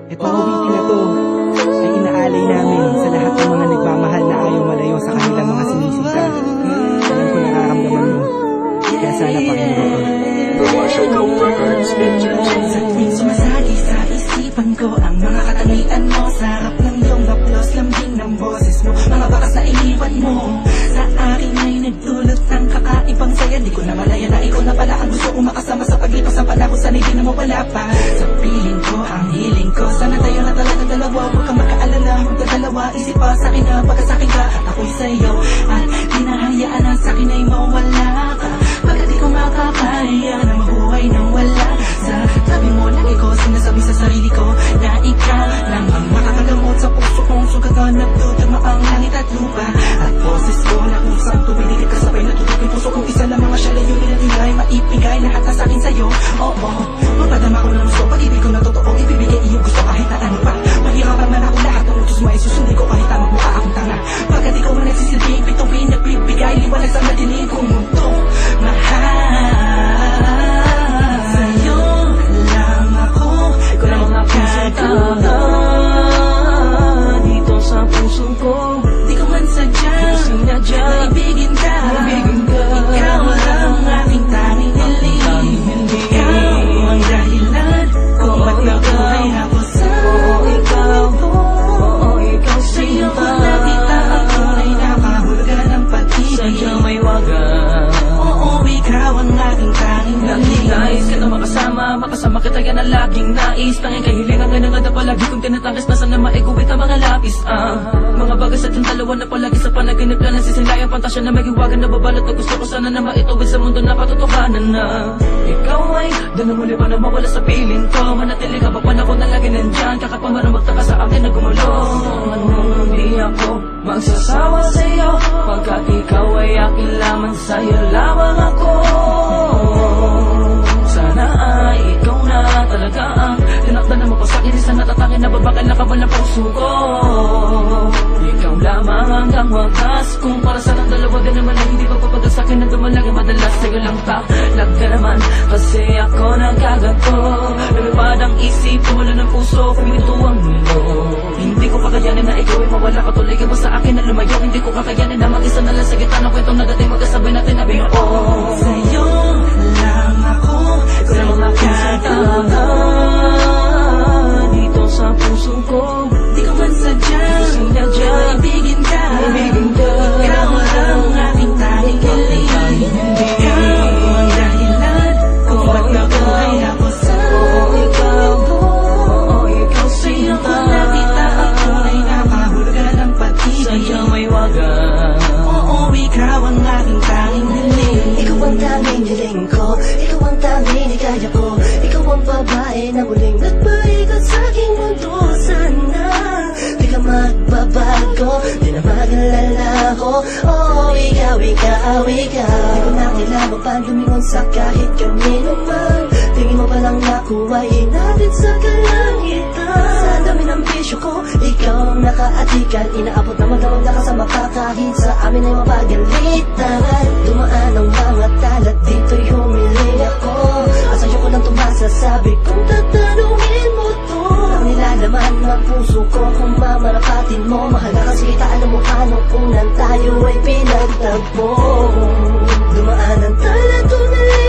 Itong awitin na to ay inaalay namin sa lahat ng mga nagmamahal na ayaw malayo sa kanilang mga sinisita. Alam ko nararamdaman mo, kaya sana pakinggan ko. Sa tuwing sumasagi sa isipan ko ang mga katangian mo, sarap ng iyong haplos, lambing ng boses mo, mga bakas na iniwan mo sa akin ay nagdulot ng kakaibang saya. Di ko na malaya na ikaw na pala ang gusto kong makasama sa paglipas ng panahon, sana'y di na mawala pa sa piling ko, ang hiling ko. Sana tayo na talaga dalawa, huwag kang magkaalala, magdadalawa, isip pa sa akin na pagkasakin ka at ako'y sa'yo, at di nahayaan na sa akin ay mawala ka, pagkat di ko makakaya na mabuhay nang wala sa tabi mo. Lagi ko sinasabi sa sarili ko na ikaw lang ang makakagamot sa puso kong sugat na nagduduma ang langit at lupa, at boses ko na kusang tumiligid kasabay na tutok yung puso kong isa lang mga siya layo nilagay, maipigay lahat na sa akin sa'yo. Oo, mapadama ko ng gusto, pag-ibig ko na totoo, ibibigay iyong gusto kahit na ano pa. Mahirapan man ako, lahat ng utos mo ay susundin ko kahit na magmukha akong tanga, pagkat ikaw ang nagsisilbing bituin, nagbibigay liwanag sa madilim kong mundo. Mahal sa'yo lang ako, ikaw lang ang aking sinta dito sa puso ko. Di ko man sadya na ibigin ka. Ikaw ang aking tanging hiling. Ikaw ang dahilan kung ba't nabuhay ako sa mundo. Ikaw Sa'yo ko sinta, nakita ang tunay na kahulugan ng pag-ibig. sa'yo may wagas. Oo, ikaw ang aking tanging hiling. Nais ka na makasama kita yan ang laging nais. Tanging kahilingan nga na nga na palagi kong tinatangis na sana maiguwit ang mga lapis. Mga bagas at yung dalawa na palagi sa panaginip lang nasisilayang pantasya na magiwagan na babalot na gusto ko sana na maituwid sa mundo na patutuhanan na ikaw ay doon na muli pa na mawala sa piling ko. Manatili ka ba panahon na lagi nandyan, kakapamarang ka sa akin na gumulo. Anong hindi ako magsasawa sa'yo, pagkat ikaw ay akin lamang, sa'yo lamang ako. Sana ay ikaw na talaga ang tinakda na mapasakit sa natatangin na babakal na kabal ng puso ko. Ikaw lamang hanggang wagas, kung para sa ng dalawa din naman ay hindi pagpapagal sa akin na dumalagi madalas sa'yo lang talag ka naman, kasi ako nagkaganto. Lumipad ang isip, tumalo ng puso, pinito ang mundo. Hindi ko kakayanin na ikaw ay mawala ka, tuloy ka ba sa akin na lumayo. Hindi ko kakayanin na mag-isa na lang sa gitna ng kwentong nagating magkasabay natin na biyo. Sa'yo lang ako, ikaw lang ang aking sinta dito sa puso ko. di ko man sadya na ibigin ka. Ikaw ang aking tanging hiling. Ikaw ang dahilan kung ba't nabuhay ako sa mundo. Ikaw Sa'yo ko sinta, nakita ang tunay na kahulugan ng pag-ibig. sa'yo may wagas. Oo, ikaw ang aking tanging hiling. Ikaw ang tanging hiling ko, ikaw ang tanging hikaya ko, ikaw ang babae na muling nagpaikat sa aking mundo. Sana di ka magbabago, di na mag-alala ko. Oh, ikaw, ikaw, ikaw. Di ko na kailangan pa lumingon sa kahit kanino man. Tingin mo palang nakuha, inatid sa kalangitan. Sa dami ng bisyo ko, ikaw ang nakaatikan. Inaabot na magdamag na kasama ka kahit sa amin ay mapagalitan. Dumaan ang mga talat, dito'y humiling ako. Asa'yo ko lang tumasasabi kung tatanungin mo to. Ang nilalaman ng puso ko kung mamarapatin mo. Mahal ka kasi kita, alam mo paano kung nang tayo ay pinagtagpo. Dumaan ang talat, tumiling